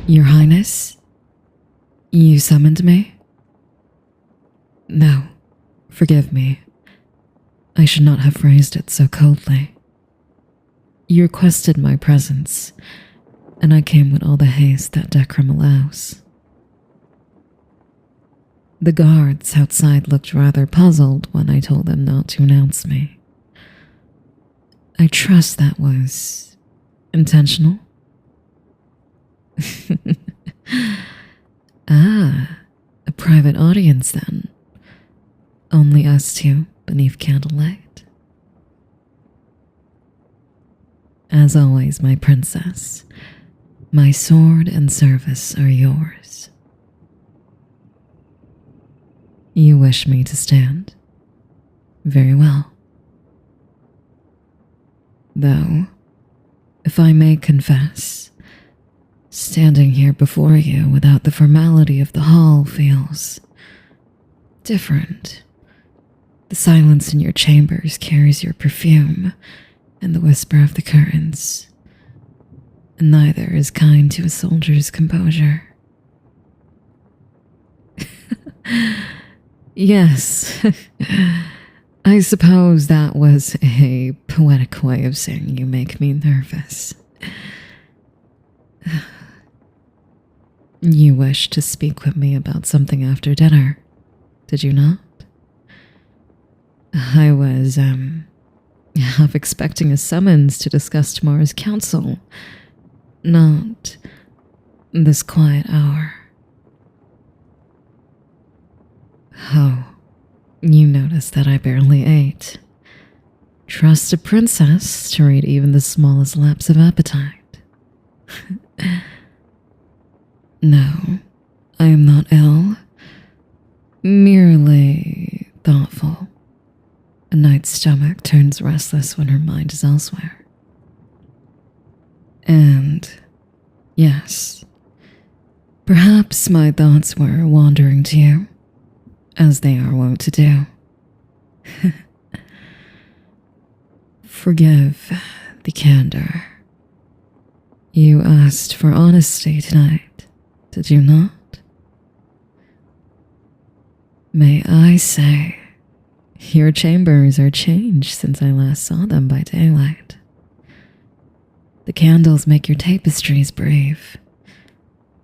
Your Highness? You summoned me? No, forgive me. I should not have phrased it so coldly. You requested my presence, and I came with all the haste that decorum allows. The guards outside looked rather puzzled when I told them not to announce me. I trust that was intentional. Ah, a private audience then. Only us two beneath candlelight. As always, my princess, my sword and service are yours. You wish me to stand? Very well. Though, if I may confess, standing here before you without the formality of the hall feels different. The silence in your chambers carries your perfume and the whisper of the curtains, and neither is kind to a soldier's composure. Yes, I suppose that was a poetic way of saying you make me nervous. You wished to speak with me about something after dinner, did you not? I was, half expecting a summons to discuss tomorrow's council, not this quiet hour. Oh, you noticed that I barely ate. Trust a princess to read even the smallest lapse of appetite. No, I am not ill, merely thoughtful. A knight's stomach turns restless when her mind is elsewhere. And, yes, perhaps my thoughts were wandering to you, as they are wont to do. Forgive the candor. You asked for honesty tonight, did you not? May I say, your chambers are changed since I last saw them by daylight. The candles make your tapestries brave.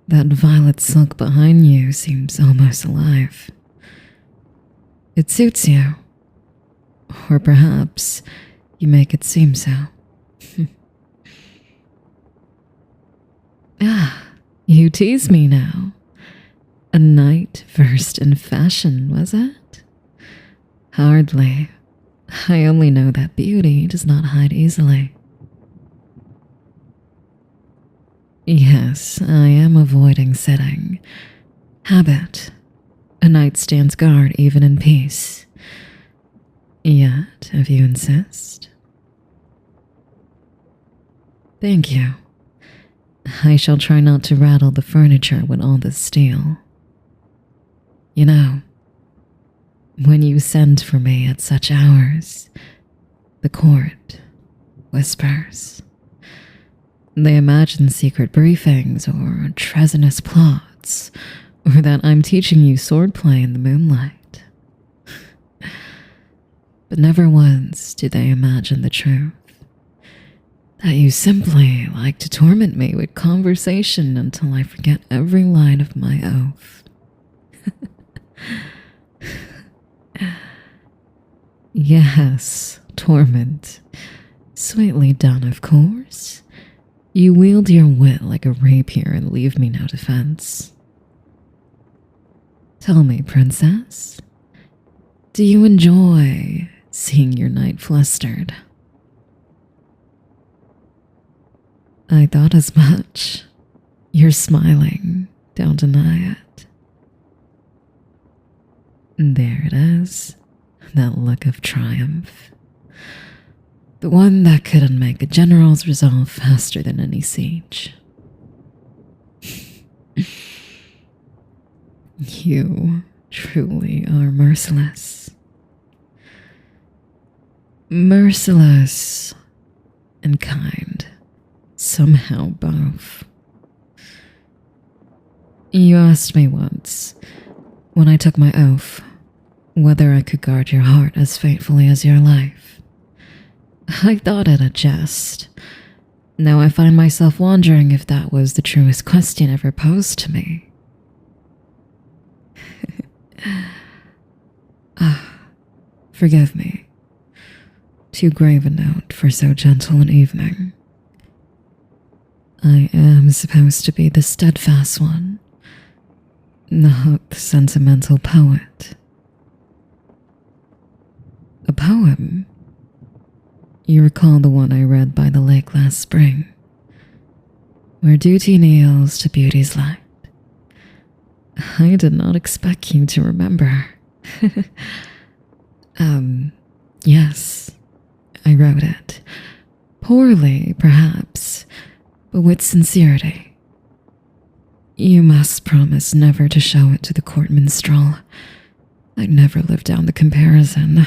That violet silk behind you seems almost alive. It suits you. Or perhaps you make it seem so. Ah, you tease me now. A knight versed in fashion, was it? Hardly. I only know that beauty does not hide easily. Yes, I am avoiding sitting. Habit. A knight stands guard even in peace. Yet, if you insist. Thank you. I shall try not to rattle the furniture with all this steel. You know, when you send for me at such hours, the court whispers. They imagine secret briefings or treasonous plots, or that I'm teaching you swordplay in the moonlight. But never once do they imagine the truth. That you simply like to torment me with conversation until I forget every line of my oath. Yes, torment. Sweetly done, of course. You wield your wit like a rapier and leave me no defense. Tell me, princess, do you enjoy seeing your knight flustered? I thought as much. You're smiling, don't deny it. There it is, that look of triumph. The one that could unmake a general's resolve faster than any siege. You truly are merciless. Merciless and kind, somehow both. You asked me once, when I took my oath, whether I could guard your heart as faithfully as your life. I thought it a jest. Now I find myself wondering if that was the truest question ever posed to me. Forgive me. Too grave a note for so gentle an evening. I am supposed to be the steadfast one, not the sentimental poet. A poem? You recall the one I read by the lake last spring, where duty kneels to beauty's light. I did not expect you to remember. Yes, I wrote it. Poorly, perhaps, but with sincerity. You must promise never to show it to the court minstrel. I'd never live down the comparison.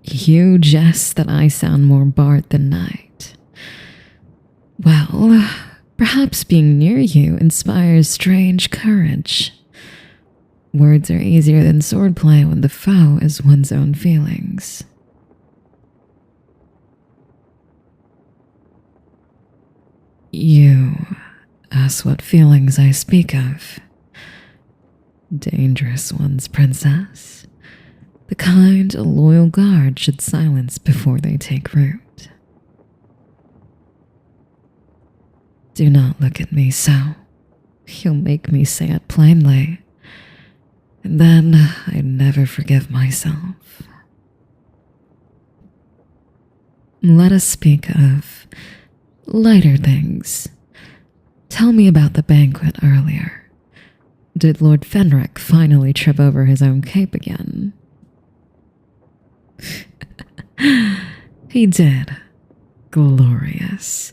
You jest that I sound more bard than knight. Well, perhaps being near you inspires strange courage. Words are easier than swordplay when the foe is one's own feelings. You ask what feelings I speak of. Dangerous ones, princess. The kind a loyal guard should silence before they take root. Do not look at me so. You'll make me say it plainly. And then I'd never forgive myself. Let us speak of lighter things. Tell me about the banquet earlier. Did Lord Fenric finally trip over his own cape again? He did. Glorious.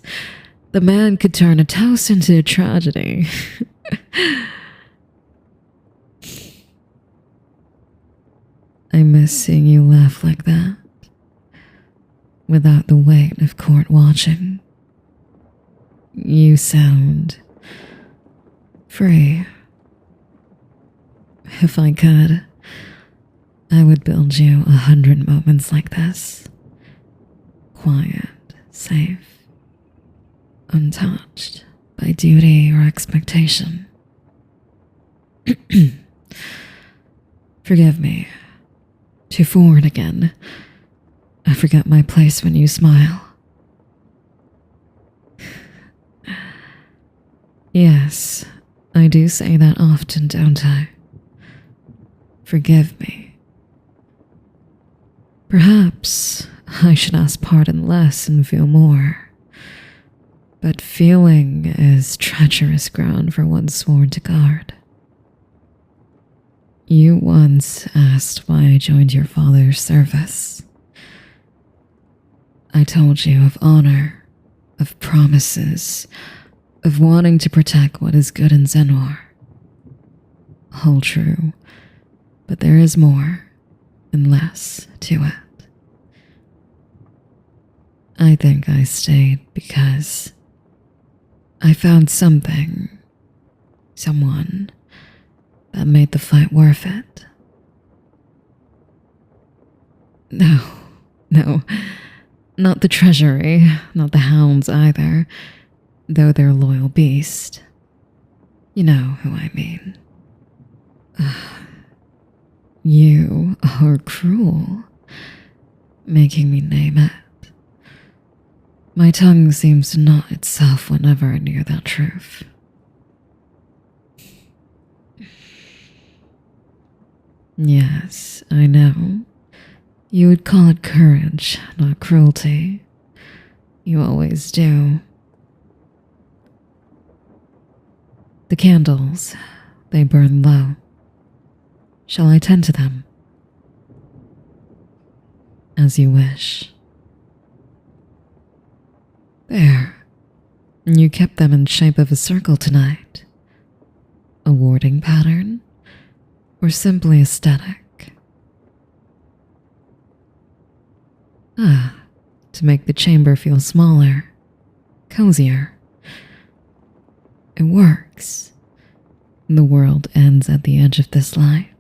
The man could turn a toast into a tragedy. I miss seeing you laugh like that, without the weight of court watching. You sound free. If I could, I would build you 100 moments like this. Quiet, safe, untouched by duty or expectation. Forgive me. Too forward again. I forget my place when you smile. Yes, I do say that often, don't I? Forgive me. Perhaps I should ask pardon less and feel more. But feeling is treacherous ground for one sworn to guard. You once asked why I joined your father's service. I told you of honor, of promises, of wanting to protect what is good in Xenor. All true, but there is more and less to it. I think I stayed because I found something, someone, that made the fight worth it. No, not the treasury, not the hounds either, though they're loyal beast. You know who I mean. You are cruel, making me name it. My tongue seems to knot itself whenever I near that truth. Yes, I know. You would call it courage, not cruelty. You always do. The candles, they burn low. Shall I tend to them? As you wish. There. You kept them in shape of a circle tonight. A warding pattern? Or simply aesthetic? To make the chamber feel smaller, cozier. It works. The world ends at the edge of this light,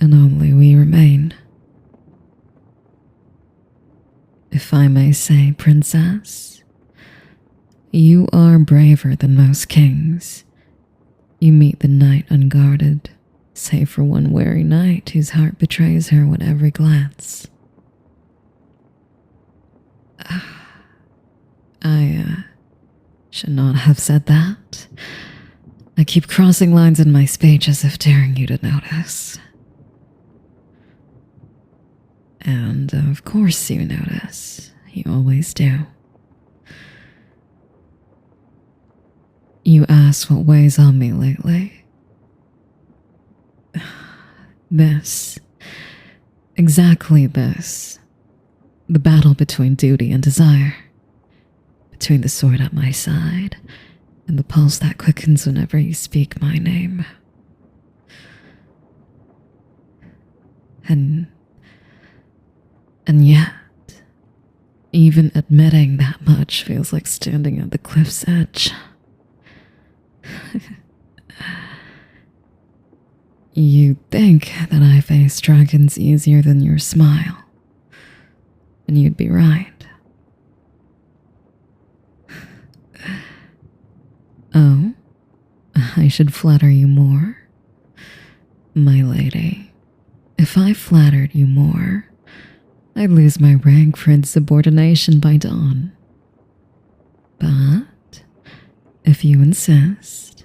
and only we remain. If I may say, Princess, you are braver than most kings. You meet the night unguarded, save for one wary knight whose heart betrays her with every glance. I should not have said that. I keep crossing lines in my speech as if daring you to notice. And of course you notice. You always do. You ask what weighs on me lately. This. Exactly this. The battle between duty and desire. Between the sword at my side and the pulse that quickens whenever you speak my name. And yet, even admitting that much feels like standing at the cliff's edge. You think that I face dragons easier than your smile, and you'd be right. Oh, I should flatter you more? My lady, if I flattered you more, I'd lose my rank for insubordination by dawn. But if you insist,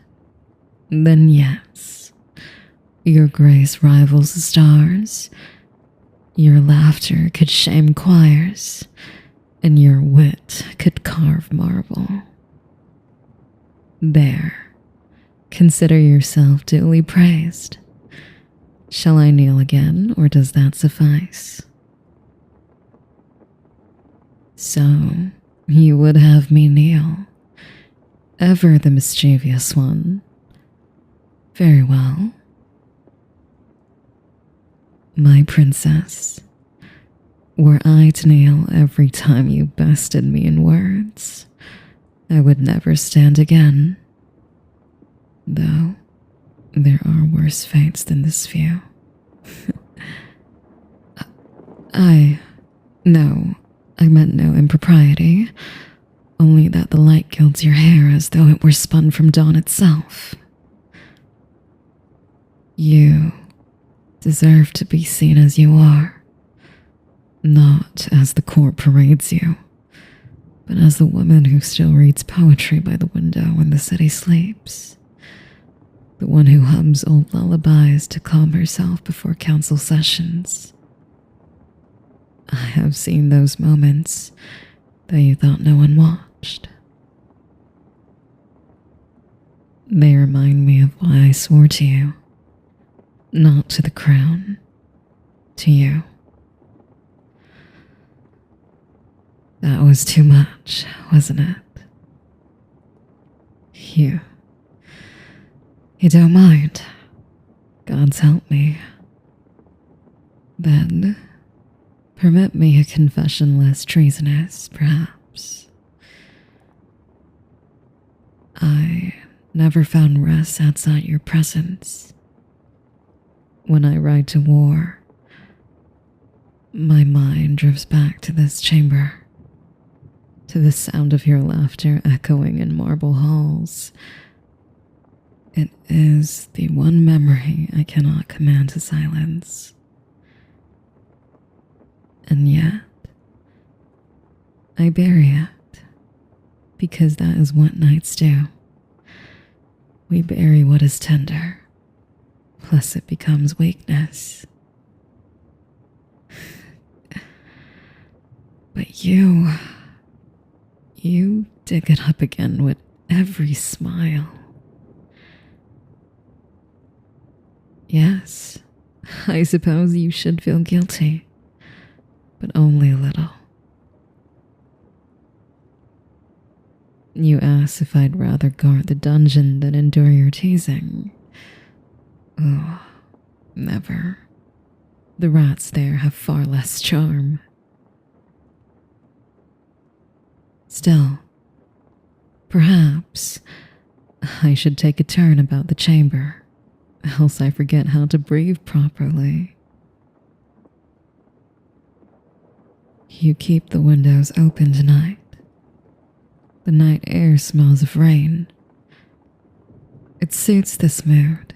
then yes, your grace rivals the stars, your laughter could shame choirs, and your wit could carve marble. There, consider yourself duly praised. Shall I kneel again, or does that suffice? So, you would have me kneel, ever the mischievous one. Very well. My princess, were I to kneel every time you bested me in words, I would never stand again. Though, there are worse fates than this view. No, I meant no impropriety, only that the light gilds your hair as though it were spun from dawn itself. You deserve to be seen as you are, not as the court parades you, but as the woman who still reads poetry by the window when the city sleeps, the one who hums old lullabies to calm herself before council sessions. I have seen those moments, though you thought no one watched. They remind me of why I swore to you, not to the crown, to you. That was too much, wasn't it? You don't mind. God's help me. Then, permit me a confession less treasonous, perhaps. I never found rest outside your presence. When I ride to war, my mind drifts back to this chamber, to the sound of your laughter echoing in marble halls. It is the one memory I cannot command to silence. And yet, I bury it, because that is what knights do. We bury what is tender, plus it becomes weakness. But you dig it up again with every smile. Yes, I suppose you should feel guilty, but only a little. You asked if I'd rather guard the dungeon than endure your teasing. Oh, never. The rats there have far less charm. Still, perhaps I should take a turn about the chamber, else I forget how to breathe properly. You keep the windows open tonight. The night air smells of rain. It suits this mood.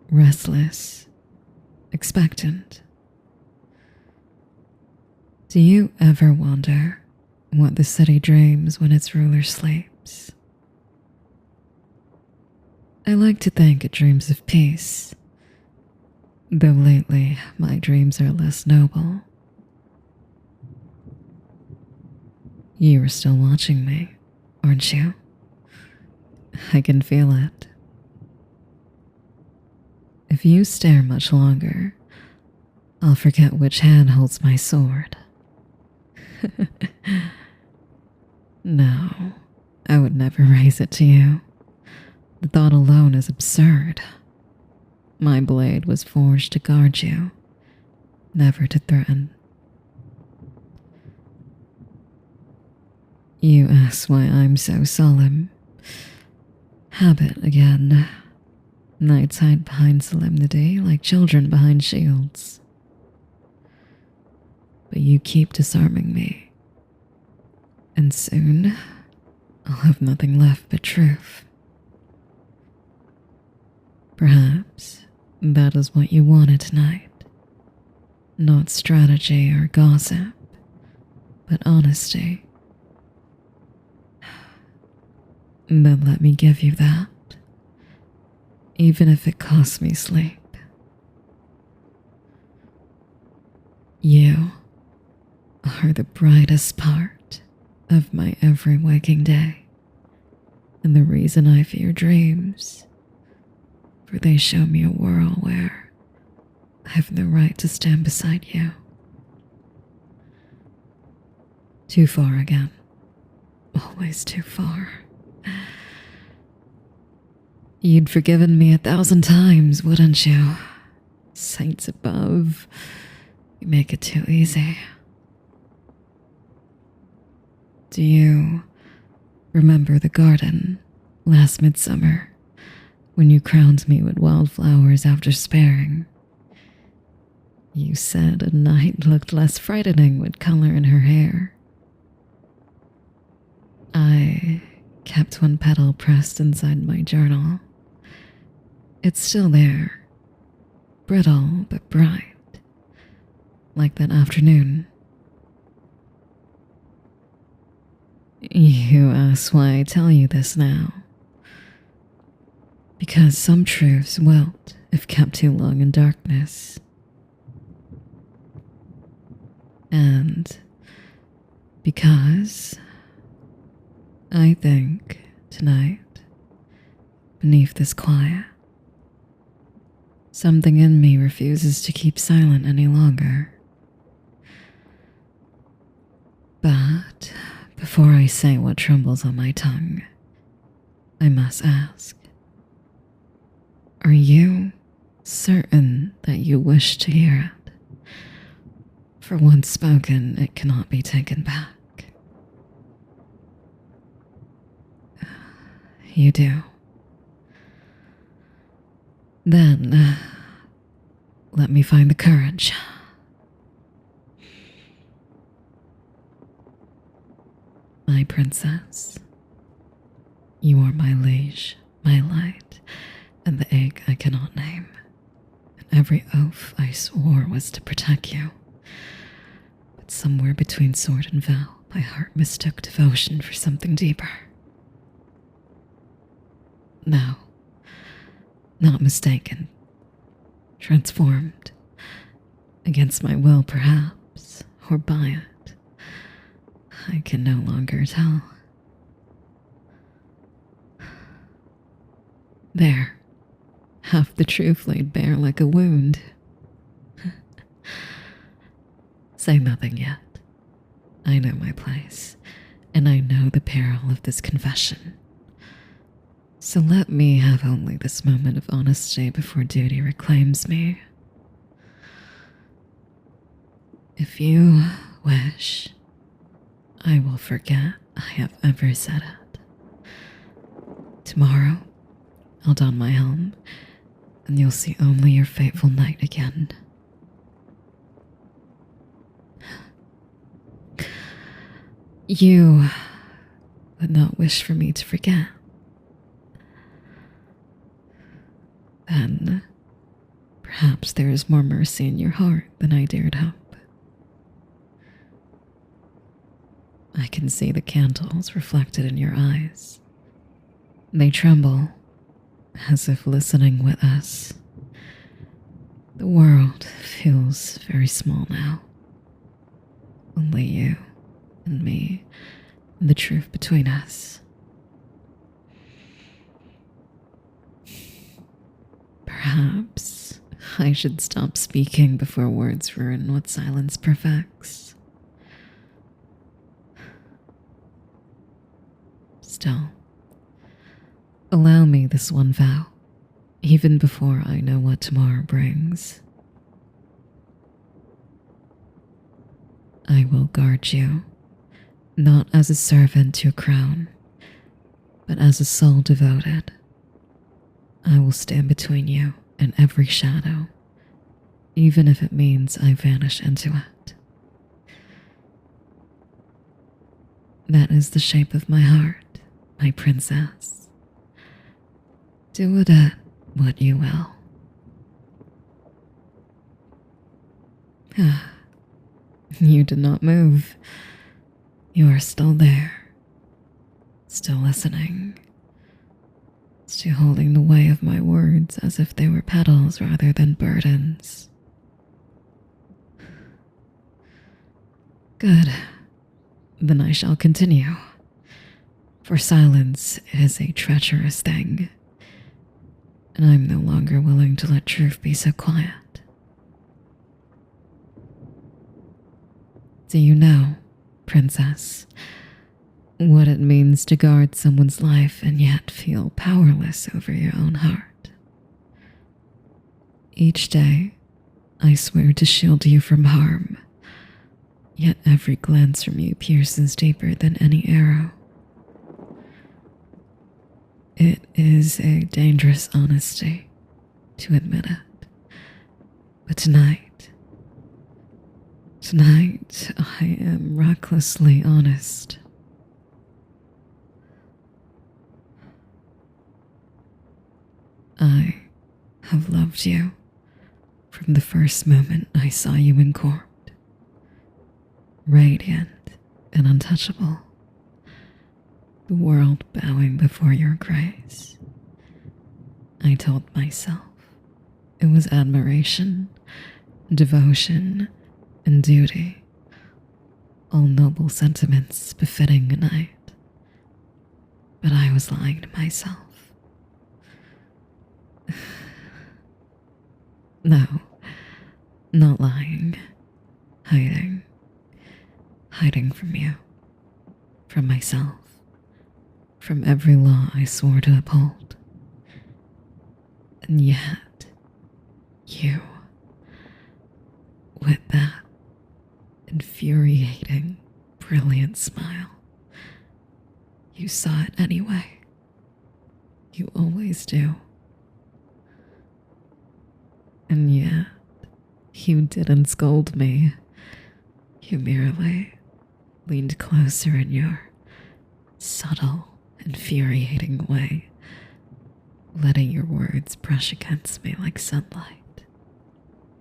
Restless, expectant. Do you ever wonder what the city dreams when its ruler sleeps? I like to think it dreams of peace, though lately my dreams are less noble. You are still watching me, aren't you? I can feel it. If you stare much longer, I'll forget which hand holds my sword. No, I would never raise it to you. The thought alone is absurd. My blade was forged to guard you, never to threaten. You ask why I'm so solemn. Habit again. Nights hide behind solemnity like children behind shields. But you keep disarming me. And soon, I'll have nothing left but truth. Perhaps that is what you wanted tonight. Not strategy or gossip, but honesty. Then let me give you that, even if it costs me sleep. You are the brightest part of my every waking day, and the reason I fear dreams, for they show me a world where I have no right to stand beside you. Too far again, always too far. You'd forgiven me 1,000 times, wouldn't you? Saints above, you make it too easy. Do you remember the garden last midsummer when you crowned me with wildflowers after sparing? You said a night looked less frightening with color in her hair. I kept one petal pressed inside my journal. It's still there, brittle but bright, like that afternoon. You ask why I tell you this now. Because some truths wilt if kept too long in darkness. And because I think tonight, beneath this quiet, something in me refuses to keep silent any longer. But before I say what trembles on my tongue, I must ask, are you certain that you wish to hear it? For once spoken, it cannot be taken back. You do. Then, let me find the courage. My princess, you are my liege, my light, and the egg I cannot name. And every oath I swore was to protect you. But somewhere between sword and vow, my heart mistook devotion for something deeper. No, not mistaken. Transformed. Against my will, perhaps, or by it. I can no longer tell. There, half the truth laid bare like a wound. Say nothing yet. I know my place, and I know the peril of this confession. So let me have only this moment of honesty before duty reclaims me. If you wish, I will forget I have ever said it. Tomorrow, I'll don my helm, and you'll see only your fateful night again. You would not wish for me to forget. Then, perhaps there is more mercy in your heart than I dared hope. I can see the candles reflected in your eyes. They tremble, as if listening with us. The world feels very small now. Only you and me and the truth between us. Perhaps I should stop speaking before words ruin what silence perfects. Still, allow me this one vow, even before I know what tomorrow brings. I will guard you, not as a servant to a crown, but as a soul devoted. I will stand between you and every shadow, even if it means I vanish into it. That is the shape of my heart, my princess. Do with it what you will. You did not move. You are still there, still listening, still holding the way of my words as if they were petals rather than burdens. Good. Then I shall continue, for silence is a treacherous thing, and I'm no longer willing to let truth be so quiet. Do you know, princess, what it means to guard someone's life and yet feel powerless over your own heart? Each day, I swear to shield you from harm, yet every glance from you pierces deeper than any arrow. It is a dangerous honesty to admit it, but tonight I am recklessly honest. I have loved you from the first moment I saw you in court. Radiant and untouchable, the world bowing before your grace. I told myself it was admiration, devotion, and duty, all noble sentiments befitting a knight. But I was lying to myself. No, not lying, hiding from you, from myself, from every law I swore to uphold. And yet, you, with that infuriating, brilliant smile, you saw it anyway. You always do. And yet, you didn't scold me. You merely leaned closer in your subtle, infuriating way, letting your words brush against me like sunlight,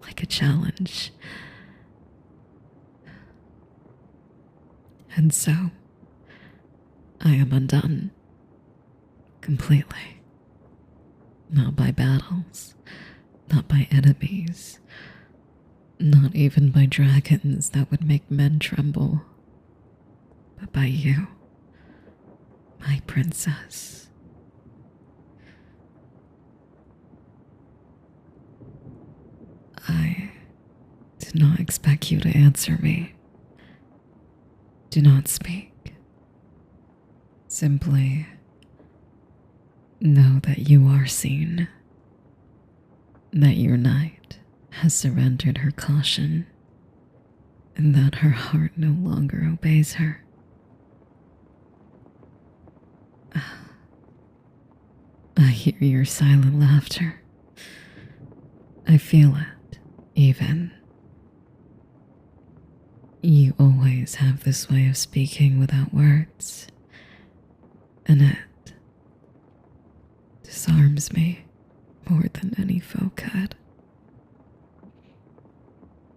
like a challenge. And so, I am undone, completely. Not by battles, not by enemies, not even by dragons that would make men tremble, but by you, my princess. I did not expect you to answer me. Do not speak. Simply know that you are seen, that your knight has surrendered her caution, and that her heart no longer obeys her. hear your silent laughter. I feel it, even. You always have this way of speaking without words, and it disarms me more than any foe could.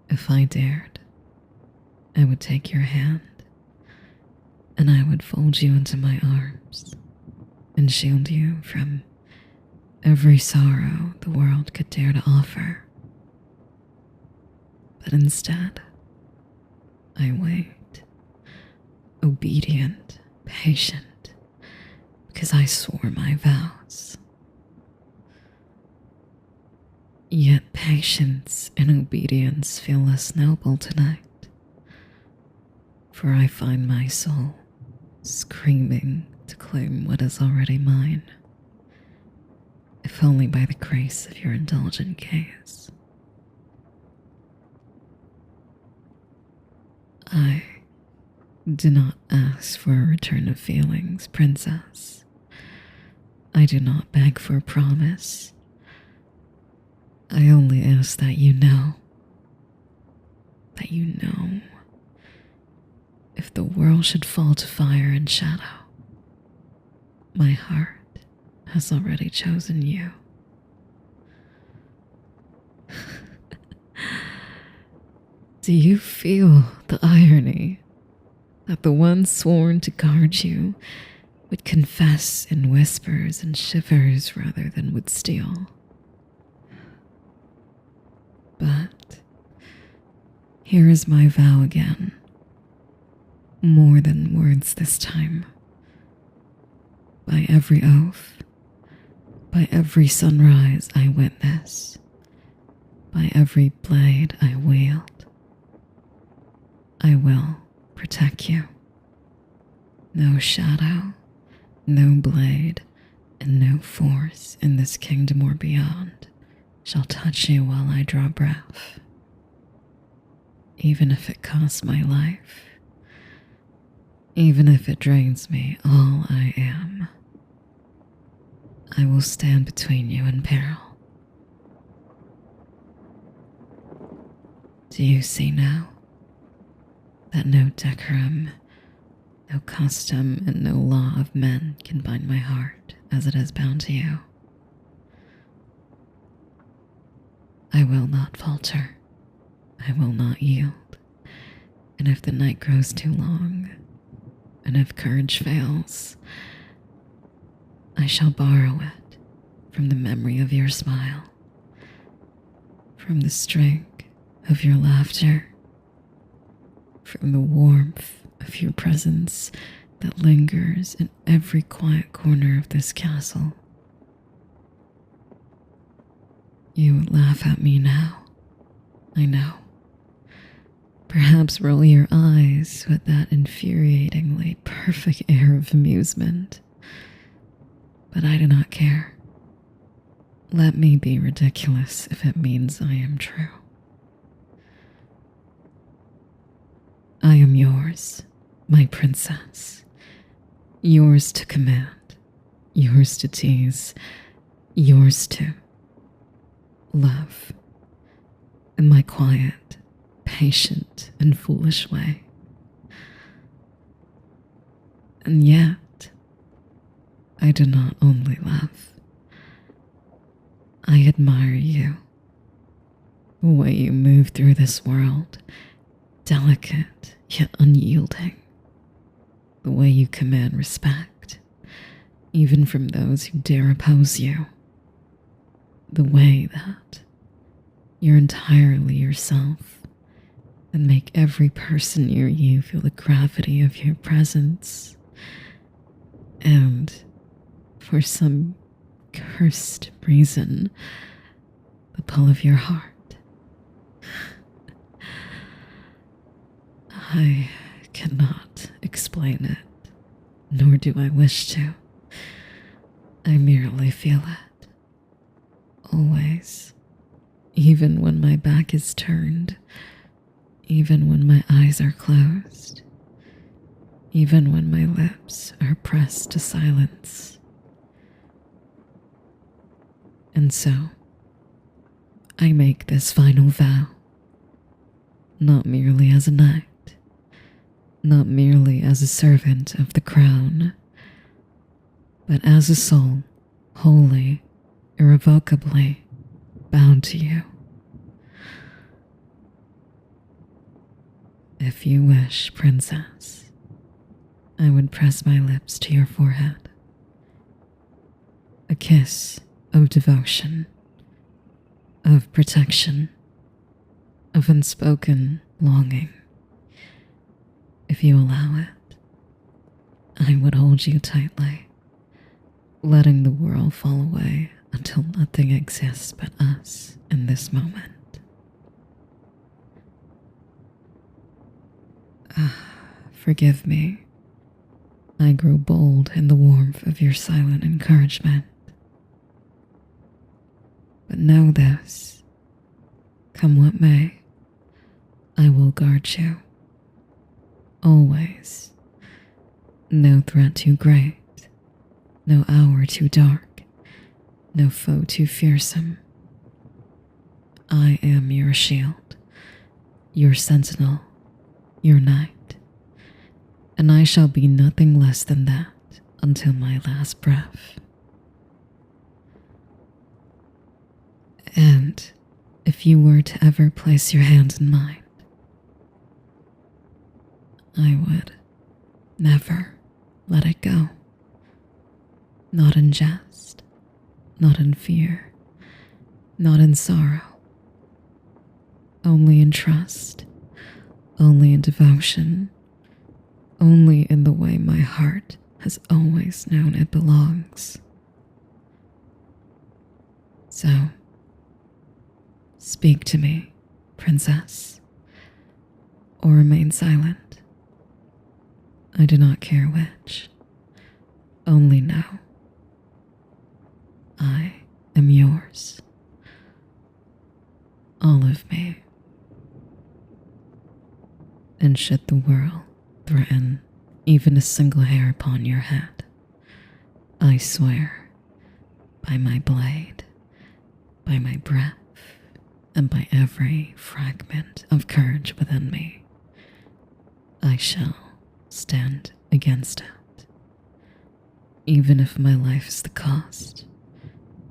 If I dared, I would take your hand, and I would fold you into my arms and shield you from every sorrow the world could dare to offer. But instead, I wait, obedient, patient, because I swore my vows. Yet patience and obedience feel less noble tonight, for I find my soul screaming to claim what is already mine, if only by the grace of your indulgent gaze. I do not ask for a return of feelings, princess. I do not beg for a promise. I only ask that you know, if the world should fall to fire and shadow, my heart has already chosen you. Do you feel the irony that the one sworn to guard you would confess in whispers and shivers rather than would steal? But here is my vow again, more than words this time. By every oath, by every sunrise I witness, by every blade I wield, I will protect you. No shadow, no blade, and no force in this kingdom or beyond shall touch you while I draw breath. Even if it costs my life, even if it drains me all I am, I will stand between you and peril. Do you see now that no decorum, no custom, and no law of men can bind my heart as it has bound to you? I will not falter. I will not yield. And if the night grows too long, and if courage fails, I shall borrow it from the memory of your smile, from the strength of your laughter, from the warmth of your presence that lingers in every quiet corner of this castle. You would laugh at me now, I know. Perhaps roll your eyes with that infuriatingly perfect air of amusement. But I do not care. Let me be ridiculous if it means I am true. I am yours, my princess. Yours to command, yours to tease, yours to love. In my quiet, patient, and foolish way. And yet, I do not only love. I admire you. The way you move through this world, delicate yet unyielding. The way you command respect, even from those who dare oppose you. The way that you're entirely yourself and make every person near you feel the gravity of your presence. And for some cursed reason, the pull of your heart. I cannot explain it, nor do I wish to. I merely feel it. Always. Even when my back is turned, even when my eyes are closed, even when my lips are pressed to silence. And so, I make this final vow, not merely as an act, not merely as a servant of the crown, but as a soul wholly, irrevocably bound to you. If you wish, princess, I would press my lips to your forehead. A kiss of devotion, of protection, of unspoken longing. If you allow it, I would hold you tightly, letting the world fall away until nothing exists but us in this moment. Forgive me. I grow bold in the warmth of your silent encouragement. But know this, come what may, I will guard you. Always. No threat too great, no hour too dark, no foe too fearsome. I am your shield, your sentinel, your knight, and I shall be nothing less than that until my last breath. And if you were to ever place your hand in mine, I would never let it go. Not in jest, not in fear, not in sorrow. Only in trust, only in devotion, only in the way my heart has always known it belongs. So, speak to me, princess, or remain silent. I do not care which. Only know I am yours. All of me. And should the world threaten even a single hair upon your head, I swear, by my blade, by my breath, and by every fragment of courage within me, I shall stand against it. Even if my life is the cost,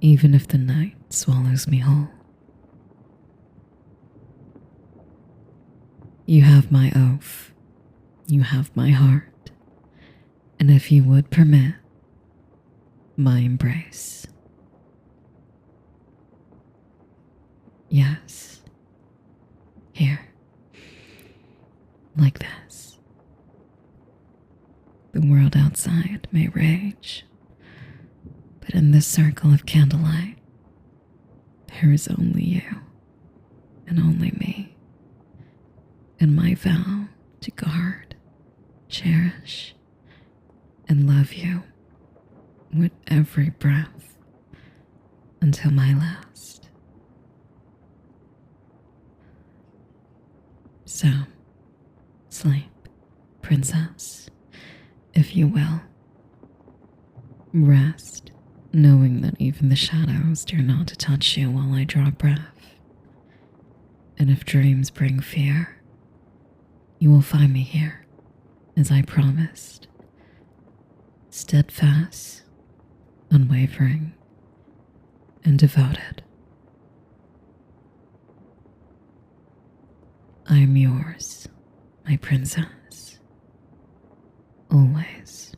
even if the night swallows me whole. You have my oath, you have my heart, and if you would permit, my embrace. Yes, here, like this. The world outside may rage, but in this circle of candlelight, there is only you and only me. And my vow to guard, cherish, and love you with every breath until my last. So, sleep, princess, if you will. Rest, knowing that even the shadows dare not to touch you while I draw breath. And if dreams bring fear, you will find me here, as I promised, steadfast, unwavering, and devoted. I am yours, my princess, always.